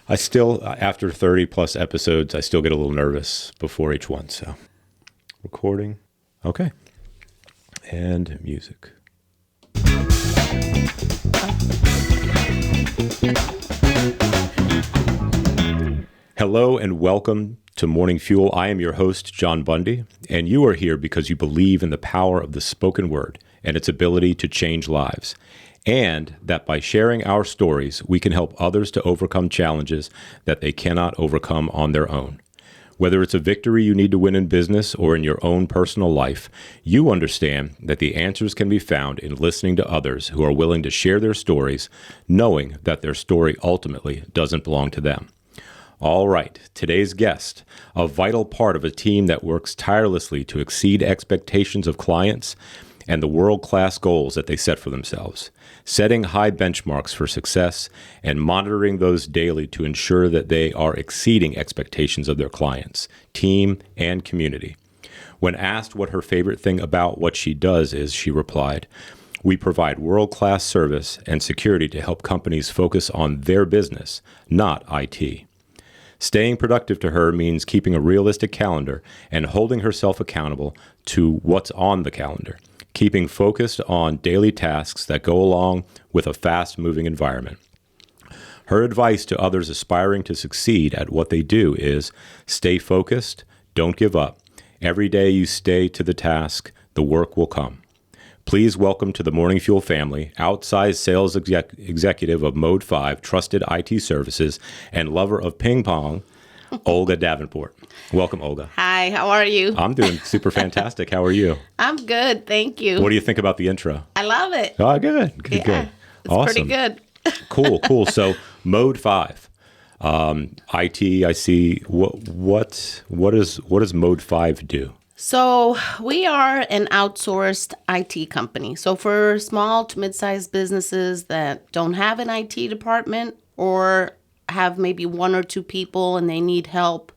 I still, after 30 plus episodes, I still get a little nervous before each one. So, recording. Okay. And music. Hello and welcome to Morning Fuel. I am your host, John Bundy, and you are here because you believe in the power of the spoken word and its ability to change lives, and that by sharing our stories, we can help others to overcome challenges that they cannot overcome on their own. Whether it's a victory you need to win in business or in your own personal life, you understand that the answers can be found in listening to others who are willing to share their stories, knowing that their story ultimately doesn't belong to them. All right, today's guest, a vital part of a team that works tirelessly to exceed expectations of clients and the world-class goals that they set for themselves, setting high benchmarks for success and monitoring those daily to ensure that they are exceeding expectations of their clients, team, and community. When asked what her favorite thing about what she does is, she replied, "We provide world-class service and security to help companies focus on their business, not IT." Staying productive to her means keeping a realistic calendar and holding herself accountable to what's on the calendar, keeping focused on daily tasks that go along with a fast-moving environment. Her advice to others aspiring to succeed at what they do is stay focused, don't give up. Every day you stay to the task, the work will come. Please welcome to the Morning Fuel family, outsized sales executive of Mode5, trusted IT services, and lover of ping pong, Olga Davenport. Welcome, Olga. Hi, how are you? I'm doing super fantastic. How are you? I'm good, thank you. What do you think about the intro? I love it. Oh, good. Yeah, Good. it's Awesome. pretty good. Cool. So, Mode5. IT, I see. What does Mode5 do? So we are an outsourced IT company. So for small to mid-sized businesses that don't have an IT department or have maybe one or two people and they need help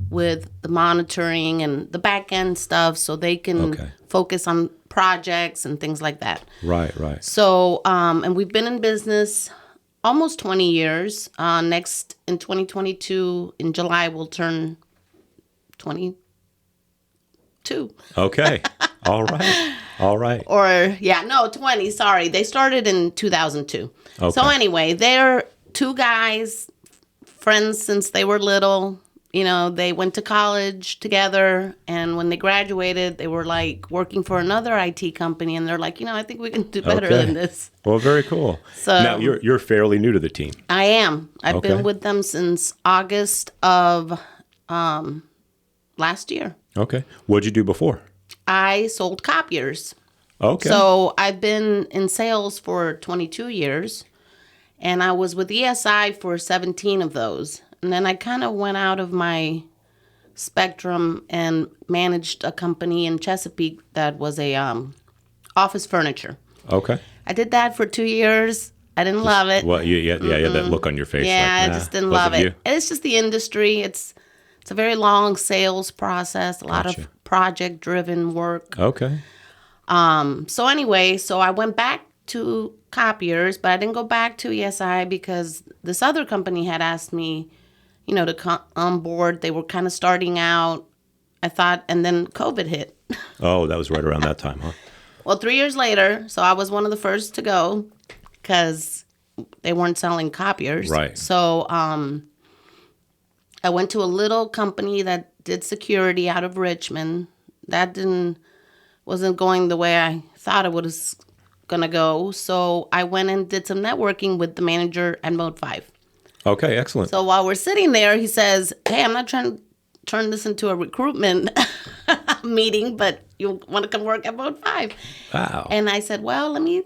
with the monitoring and the back end stuff so they can focus on projects and things like that. Right. So, and we've been in business almost 20 years. Next in 2022, in July, we'll turn 22. Okay. All right. Or, 20. Sorry. They started in 2002. Okay. So anyway, they're two guys, friends since they were little. You know, they went to college together. And when they graduated, they were like working for another IT company. And they're like, I think we can do better than this. Well, very cool. So now, you're fairly new to the team. I am. I've been with them since August of last year. Okay. What'd you do before? I sold copiers. Okay. So I've been in sales for 22 years, and I was with ESI for 17 of those. And then I kind of went out of my spectrum and managed a company in Chesapeake that was a office furniture. Okay. I did that for 2 years. I didn't love it. Well, yeah, that look on your face. Yeah, I just didn't love it. It's just the industry. It's a very long sales process, a lot of project-driven work. Okay. So anyway, I went back to copiers, but I didn't go back to ESI because this other company had asked me, to come on board. They were kind of starting out, I thought, and then COVID hit. Oh, that was right around that time, huh? Well, 3 years later, so I was one of the first to go because they weren't selling copiers. Right. So, I went to a little company that did security out of Richmond. That wasn't going the way I thought it was gonna go. So I went and did some networking with the manager at Mode5. Okay, excellent. So while we're sitting there, he says, "Hey, I'm not trying to turn this into a recruitment meeting, but you want to come work at Mode5?" Wow. And I said, "Well, let me,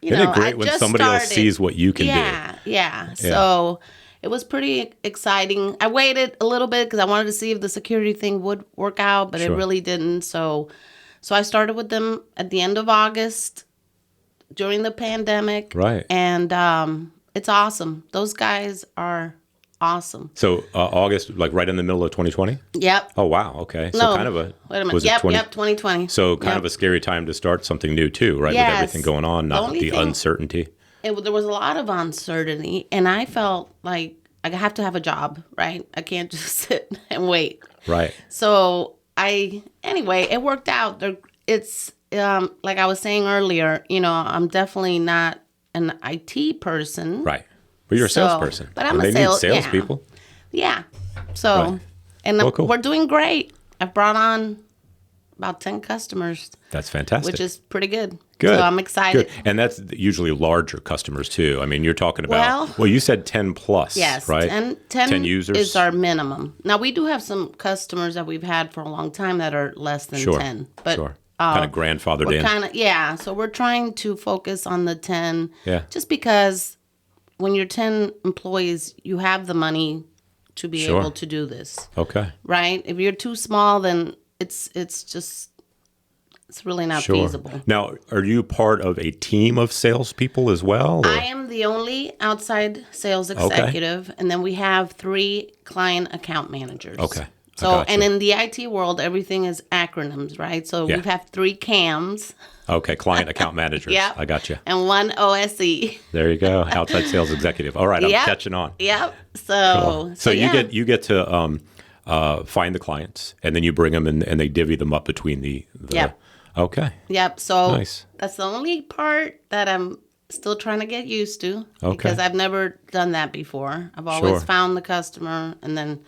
Isn't it great when somebody else sees what you can do? Yeah. So it was pretty exciting. I waited a little bit because I wanted to see if the security thing would work out, but it really didn't. So I started with them at the end of August during the pandemic. Right. And it's awesome. Those guys are awesome. So August, like right in the middle of 2020? Yep. Oh, wow. Okay. So No, kind of a... wait a minute. Was it 2020. So kind of a scary time to start something new too, right? Yes. With everything going on, not the uncertainty. There was a lot of uncertainty, and I felt like I have to have a job, right? I can't just sit and wait. Right. So anyway, it worked out. It's like I was saying earlier, I'm definitely not an IT person. Right. But you're a salesperson. But I'm and a they need salespeople. Yeah. So, Right. and Cool. we're doing great. I've brought on about 10 customers. That's fantastic. Which is pretty good. Good. So I'm excited. Good. And that's usually larger customers too. I mean, you're talking about, well you said 10 plus, yes, right? 10 users is our minimum. Now, we do have some customers that we've had for a long time that are less than 10. But kind of grandfathered in. So we're trying to focus on the 10. Yeah. Just because when you're 10 employees, you have the money to be able to do this. Okay. Right? If you're too small, then it's really not feasible. Now, are you part of a team of salespeople as well? Or? I am the only outside sales executive, and then we have 3 client account managers. Okay. So, and in the IT world, everything is acronyms, right? So we have 3 CAMs. Okay, client account managers. Yeah. I got you. And 1 OSE. There you go, outside sales executive. All right, I'm catching on. Yep. So, so you get to find the clients, and then you bring them and they divvy them up between the Yep. Okay. Yep. So nice. That's the only part that I'm still trying to get used to. Okay. Because I've never done that before. I've always found the customer and then,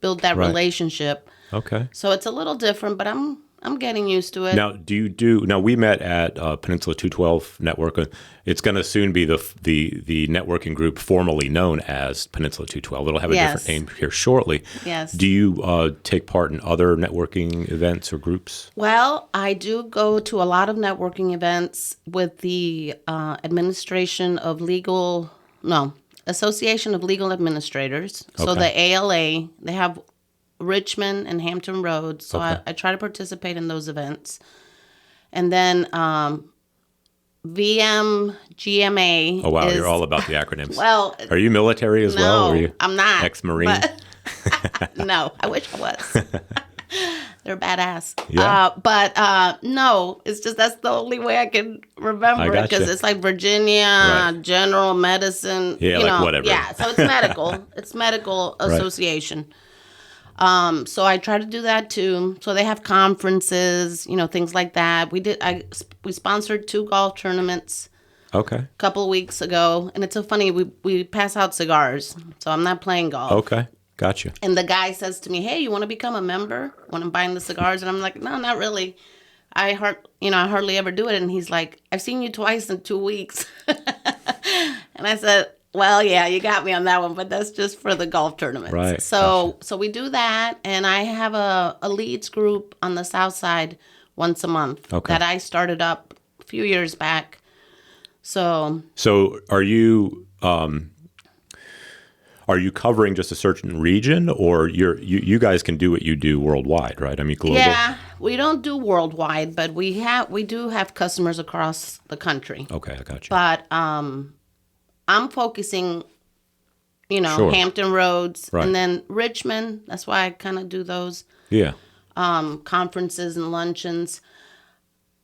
build that relationship. Okay. So it's a little different, but I'm getting used to it. Now, we met at Peninsula 212 Network. It's going to soon be the networking group formerly known as Peninsula 212. It'll have a different name here shortly. Yes. Do you take part in other networking events or groups? Well, I do go to a lot of networking events with the Association of Legal Administrators. So the ALA, they have Richmond and Hampton Roads. So I try to participate in those events. And then VM, GMA. Oh, wow. You're all about the acronyms. Well, are you military as well? Or are you I'm not. Ex-Marine? No, I wish I was. They're badass. Yeah. No, it's just that's the only way I can remember it because it's like Virginia, General Medicine. Yeah, like whatever. Yeah, so it's medical. It's medical association. So I try to do that too. So they have conferences, things like that. We sponsored 2 golf tournaments. Okay. A couple of weeks ago, and it's so funny. We pass out cigars, so I'm not playing golf. Okay. Gotcha. And the guy says to me, "Hey, you want to become a member when I'm buying the cigars?" And I'm like, "No, not really. I hardly ever do it." And he's like, "I've seen you twice in 2 weeks." And I said, "Well, yeah, you got me on that one, but that's just for the golf tournaments." Right. So we do that, and I have a leads group on the South Side once a month that I started up a few years back. So are you covering just a certain region, or you guys can do what you do worldwide, right? I mean, global. Yeah, we don't do worldwide, but we do have customers across the country. Okay, I got you. But I'm focusing, Hampton Roads, and then Richmond. That's why I kind of do those. Yeah. Conferences and luncheons.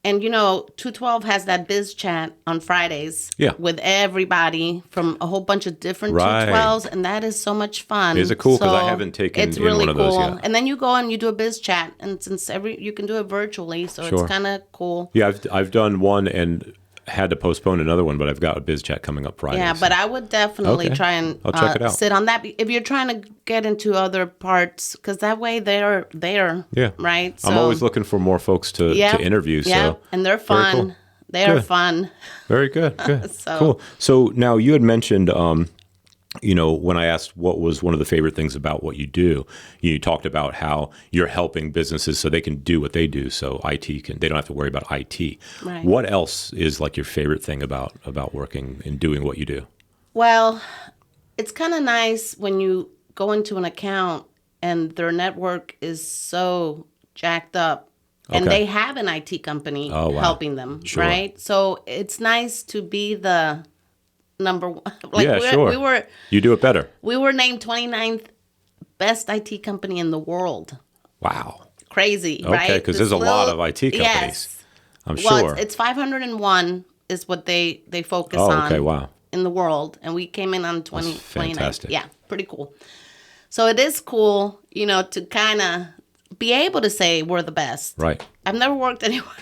And, 212 has that biz chat on Fridays with everybody from a whole bunch of different 212s, and that is so much fun. Is it cool? Because I haven't taken it's really one of those yet. And then you go and you do a biz chat, and since you can do it virtually, so it's kind of cool. Yeah, I've done one and had to postpone another one, but I've got a biz chat coming up Friday. Yeah, but I would definitely try and I'll check it out. sit on that. If you're trying to get into other parts, because that way they're there, right? So, I'm always looking for more folks to interview. Yeah, so. and they're fun. Cool. They are fun. Very good. Good. Cool. So now you had mentioned, when I asked what was one of the favorite things about what you do, you talked about how you're helping businesses so they can do what they do. So they don't have to worry about IT. Right. What else is like your favorite thing about working and doing what you do? Well, it's kind of nice when you go into an account and their network is so jacked up and they have an IT company helping them, right? So it's nice to be the number one. You do it better. We were named 29th best IT company in the world. Wow. Crazy, right? Okay, because there's a lot of IT companies. Yes. I'm sure. It's 501 is what they focus on. Okay, wow. in the world, and we came in on 29th. Fantastic. Yeah, pretty cool. So it is cool, to kind of be able to say we're the best. Right. I've never worked anywhere.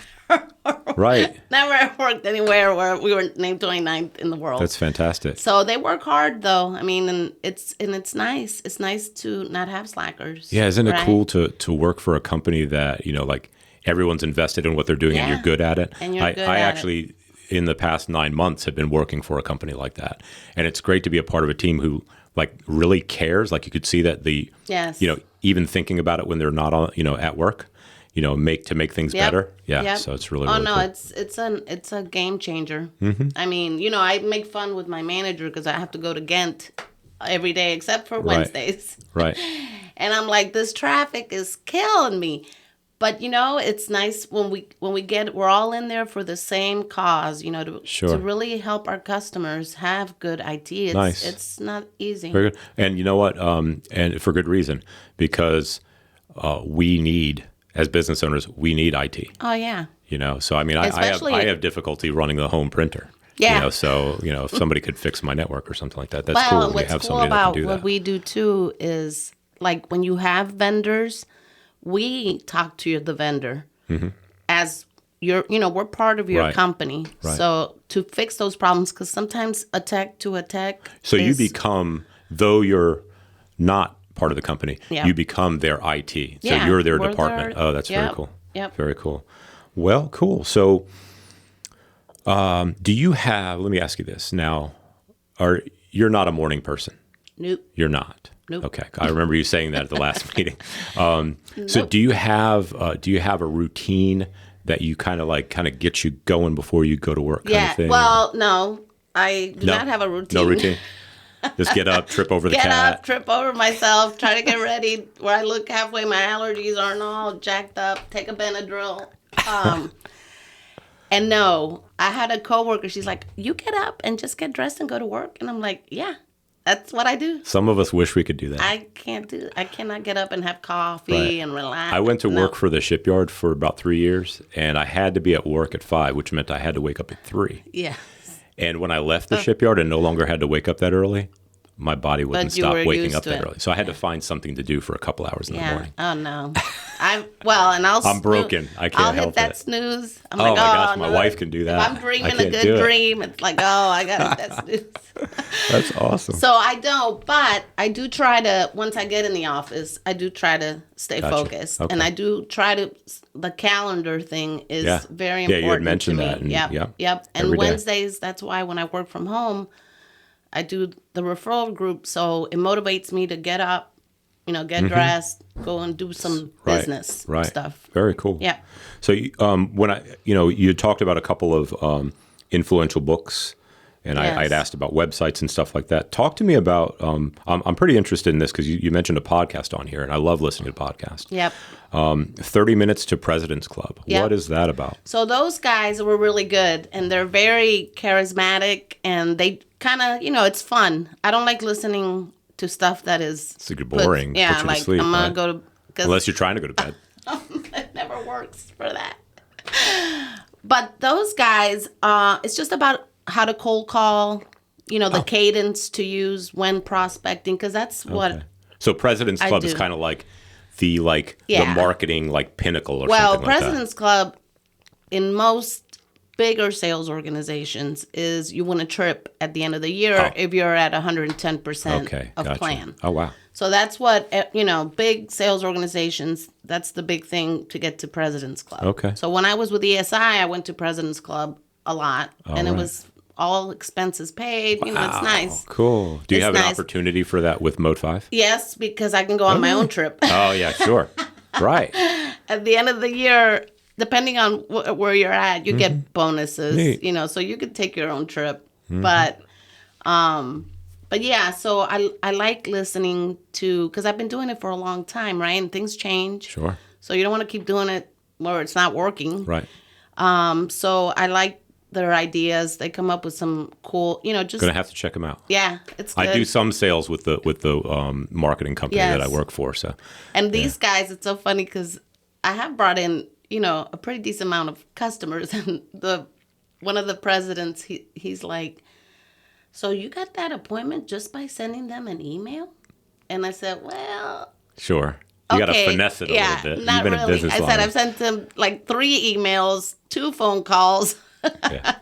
Right. Never worked anywhere where we were named 29th in the world. That's fantastic. So they work hard, though. I mean, and it's nice. It's nice to not have slackers. Yeah, isn't it right? cool to work for a company that, like everyone's invested in what they're doing and you're good at it? And you're good I at actually, in the past 9 months, have been working for a company like that. And it's great to be a part of a team who really cares. Like you could see that Yes. Even thinking about it when they're not on, at work, make things better. Yeah. Yep. So it's really, oh really no, cool. it's a game changer. Mm-hmm. I mean, I make fun with my manager because I have to go to Ghent every day except for Wednesdays. Right. And I'm like, this traffic is killing me. But it's nice when we're all in there for the same cause, to really help our customers have good IT. It's, nice. It's not easy. Very good. And you know what? And for good reason, because we need, as business owners, we need IT. Oh yeah. So I mean, I have difficulty running the home printer. Yeah. So if somebody could fix my network or something like that, that's well, cool. What's We have cool somebody that about can do what that. we do too is like when you have vendors, we talk to the vendor as we're part of your company. Right. So to fix those problems, because sometimes a tech to a tech. So you become, though you're not part of the company, Yeah. you become their IT. So Yeah, you're their we're department. their- Oh, that's very Yep, cool. yep. Very cool. Well, cool. So do you have, let me ask you this now, you're not a morning person? Nope. You're not? Nope. Okay. I remember you saying that at the last meeting. So do you have a routine that you kind of get you going before you go to work kind of thing? Well, no. I do not have a routine. No routine? Just get up, trip over the cat. Get up, trip over myself, try to get ready. Where I look halfway, my allergies aren't all jacked up. Take a Benadryl. And no, I had a coworker. She's like, "You get up and just get dressed and go to work." And I'm like, "Yeah, that's what I do." Some of us wish we could do that. I cannot get up and have coffee and relax. I went to work for the shipyard for about 3 years, and I had to be at work at 5, which meant I had to wake up at 3. Yeah. And when I left the shipyard and no longer had to wake up that early, my body wouldn't But you stop were waking used up to that it. early. So I had to find something to do for a couple hours in the morning. Oh no. I'm broken. I can't I'll help hit that it. snooze. I'm Oh like, my gosh, my no. wife can do that. If I'm dreaming I a can't do good it. dream, it's like, I got to hit that snooze. That's awesome. So I don't, but I do try to, once I get in the office, I do try to stay Gotcha. focused. Okay. And I do try to, the calendar thing is very Yeah, important you had mentioned to me. that. And, Yep. And every day. Wednesdays, that's why when I work from home, I do the referral group. So it motivates me to get up, get dressed, go and do some business stuff. Very cool. Yeah. So when you talked about a couple of influential books, and Yes. I'd asked about websites and stuff like that. Talk to me about. I'm pretty interested in this because you mentioned a podcast on here, and I love listening to podcasts. Yep. 30 Minutes to President's Club. Yep. What is that about? So those guys were really good, and they're very charismatic, and they kind of, it's fun. I don't like listening to stuff that is It's boring. Yeah, put you like to sleep, I'm gonna right? go to Unless you're trying to go to bed. it never works for that. But those guys, it's just about how to cold call, the cadence to use when prospecting, because that's what. So President's I Club is do. kind of like the marketing pinnacle or Well, something like that. President's Club in most bigger sales organizations is you win a trip at the end of the year if you're at 110% of gotcha. plan. Oh, wow. So that's what, big sales organizations, that's the big thing to get to President's Club. Okay. So when I was with ESI, I went to President's Club a lot, and it was all expenses paid. It's nice. Cool. Do you It's have an nice. opportunity for that with Mode5? Yes, because I can go on my own trip. Oh, yeah, sure. Right. At the end of the year, depending on where you're at, you get bonuses, Neat. so you could take your own trip. But yeah, so I like listening to, because I've been doing it for a long time, right? And things change. Sure. So you don't want to keep doing it where it's not working. Right. So I like their ideas. They come up with some cool, just. Gonna have to check them out. Yeah, it's good. I do some sales with the marketing company that I work for. So. And these guys, it's so funny because I have brought in, a pretty decent amount of customers, and one of the presidents, he's like, so you got that appointment just by sending them an email? And I said, well, Sure. You got to okay, finesse it a yeah, little bit. not You've been really. in business I long said enough. I've sent them like 3 emails, 2 phone calls. Yeah.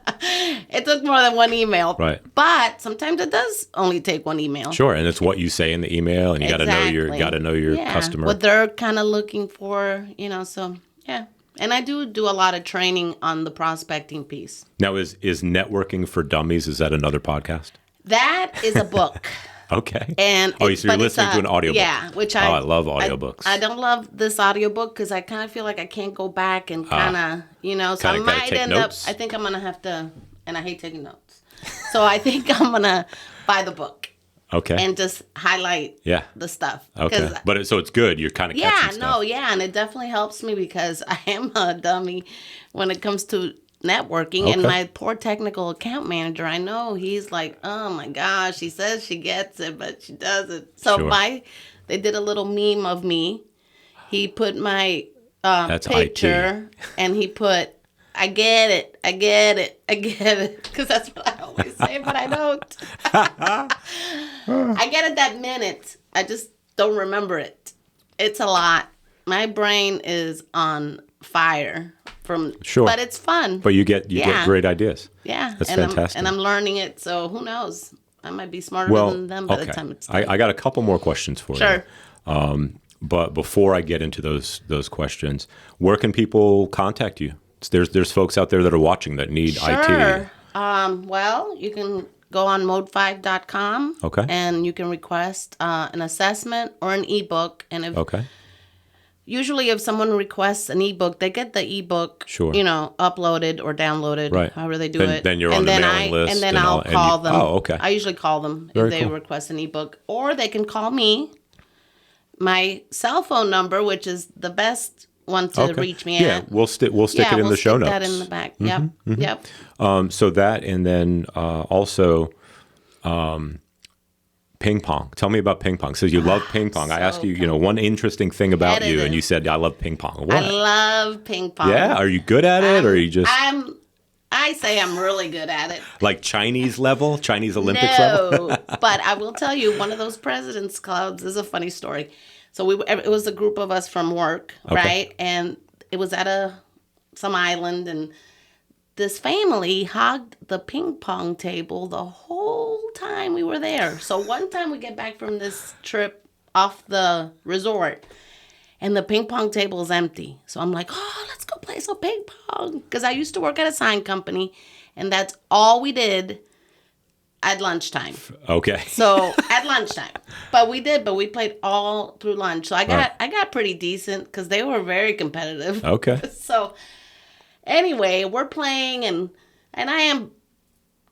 It took more than 1 email. Right. But sometimes it does only take 1 email. Sure, and it's what you say in the email, and you Exactly. got to know your Yeah, customer. what they're kind of looking for, so yeah. And I do a lot of training on the prospecting piece. Now, is Networking for Dummies, is that another podcast? That is a book. Okay. And so you're listening to an audiobook. Yeah, which I love audiobooks. I don't love this audiobook because I kind of feel like I can't go back and kind of, so I might end notes. up, I think I'm going to have to, and I hate taking notes. So I think I'm going to buy the book. Okay. And just highlight the stuff. Okay. But so it's good. You're kind of catching stuff. And it definitely helps me because I am a dummy when it comes to networking. And my poor technical account manager, I know he's like, oh my gosh, she says she gets it, but she doesn't. So they did a little meme of me. He put my picture and he put, I get it, I get it, I get it. Because that's what I always say, but I don't. I get it that minute. I just don't remember it. It's a lot. My brain is on fire but it's fun. But you get great ideas. Yeah. That's fantastic. I'm learning it, so who knows? I might be smarter than them by the time it's done. I got a couple more questions for you. Sure. But before I get into those questions, where can people contact you? There's folks out there that are watching that need IT. Well, you can go on Mode5.com. Okay. And you can request an assessment or an ebook. And usually if someone requests an ebook, they get the ebook, uploaded or downloaded, however they do it. Then you're on the mailing list. And then I'll call them. Oh, okay. I usually call them if they request an ebook. Or they can call me. My cell phone number, which is the best one to reach me at. Yeah, we'll stick it in the show notes. That in the back. Yep. Mm-hmm. Yep. So that, and then also ping pong. Tell me about ping pong. So you love ping pong. I asked you, one interesting thing about you, and you said, I love ping pong. What? I love ping pong. Yeah? Are you good at it, or are you just... I say I'm really good at it. Like Chinese Olympics level? No, but I will tell you, one of those President's Clubs is a funny story. So it was a group of us from work, right? And it was at some island, and this family hogged the ping pong table the whole time we were there. So one time we get back from this trip off the resort, and the ping pong table is empty. So I'm like, oh, let's go play some ping pong. Because I used to work at a sign company, and that's all we did at lunchtime. Okay. So at lunchtime. But we played all through lunch. So I got pretty decent because they were very competitive. Okay. So anyway, we're playing and I am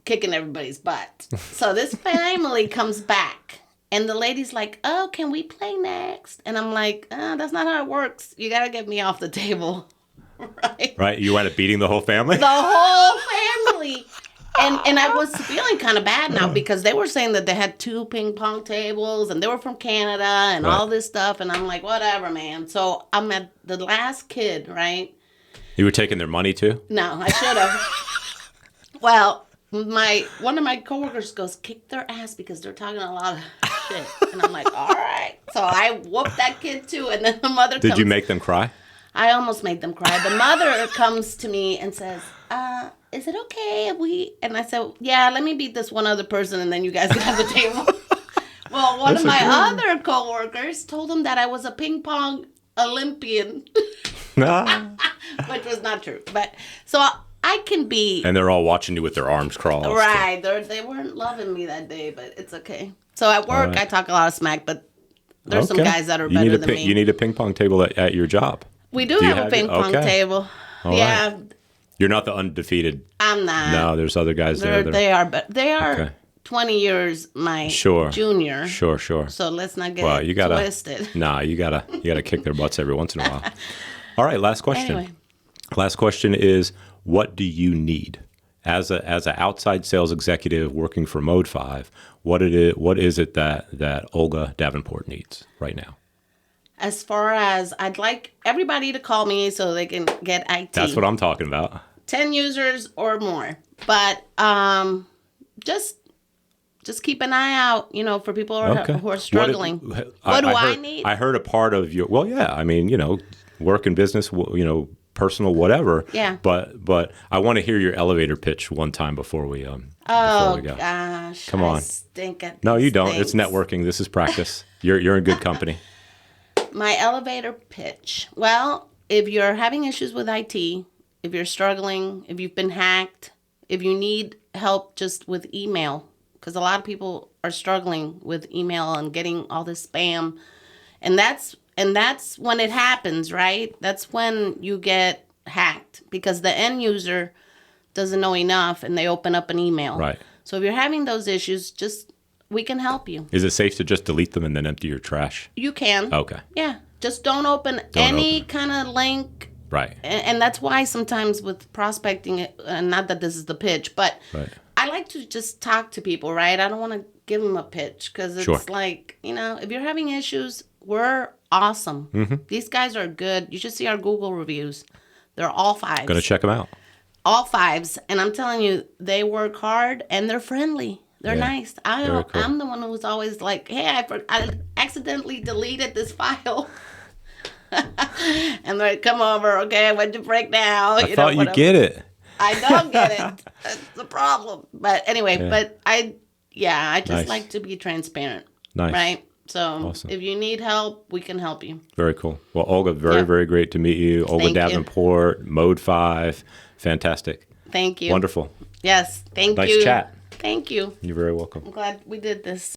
kicking everybody's butt. So this family comes back. And the lady's like, oh, can we play next? And I'm like, that's not how it works. You got to get me off the table. Right? Right. You wound up beating the whole family? The whole family. And I was feeling kind of bad now because they were saying that they had 2 ping pong tables and they were from Canada and all this stuff. And I'm like, whatever, man. So I'm at the last kid, right? You were taking their money too? No, I should have. Well, one of my coworkers goes, kick their ass because they're talking a lot of shit. And I'm like, all right. So I whooped that kid too. And then the mother comes. Did you make them cry? I almost made them cry. The mother comes to me and says, is it okay if we... And I said, yeah, let me beat this one other person and then you guys can have the table. Well, one of my other coworkers told him that I was a ping pong Olympian. Which was not true. But so I can be... And they're all watching you with their arms crossed. Right. They weren't loving me that day, but it's okay. So at work, I talk a lot of smack, but there's some guys that are better than me. You need a ping pong table at your job. We do have a ping pong table. All right. You're not the undefeated. I'm not. No, there's other guys there. They are 20 years my junior. Sure. So let's not get twisted. Nah, you gotta kick their butts every once in a while. All right, last question. Anyway. Last question is, what do you need as an outside sales executive working for Mode5? What is it that Olga Davenport needs right now? As far as I'd like everybody to call me so they can get IT. That's what I'm talking about. 10 users or more. But just just keep an eye out, for people who are What struggling. What do I heard, need? I heard a part of your, well, yeah, I mean, work and business, personal, whatever. Yeah. But I want to hear your elevator pitch one time before we go. Gosh. Come on. I stink at No, you these don't. things. It's networking. This is practice. You're in good company. My elevator pitch. Well, if you're having issues with IT, if you're struggling, if you've been hacked, if you need help just with email, because a lot of people are struggling with email and getting all this spam, and that's when it happens, right? That's when you get hacked because the end user doesn't know enough and they open up an email. Right. So if you're having those issues, we can help you. Is it safe to just delete them and then empty your trash? You can. Okay. Yeah. Just don't open any kind of link. Right. And that's why sometimes with prospecting, not that this is the pitch, but Right. I like to just talk to people, right? I don't want to give them a pitch because it's Sure. like, if you're having issues, we're awesome. Mm-hmm. These guys are good. You should see our Google reviews. They're all 5s. Gonna check them out. All 5s. And I'm telling you, they work hard and they're friendly. They're nice. Very cool. I'm the one who's always like, hey, I accidentally deleted this file. And they're like, come over. Okay, I went to break now. I thought you get it. I don't get it. That's the problem. But anyway, I just Nice. like to be transparent. Nice. Right? So Awesome. if you need help, we can help you. Very cool. Well, Olga, very great to meet you. Olga Thank you. Davenport, Mode5. Fantastic. Thank you. Wonderful. Yes, thank you. Nice chat. Thank you. You're very welcome. I'm glad we did this.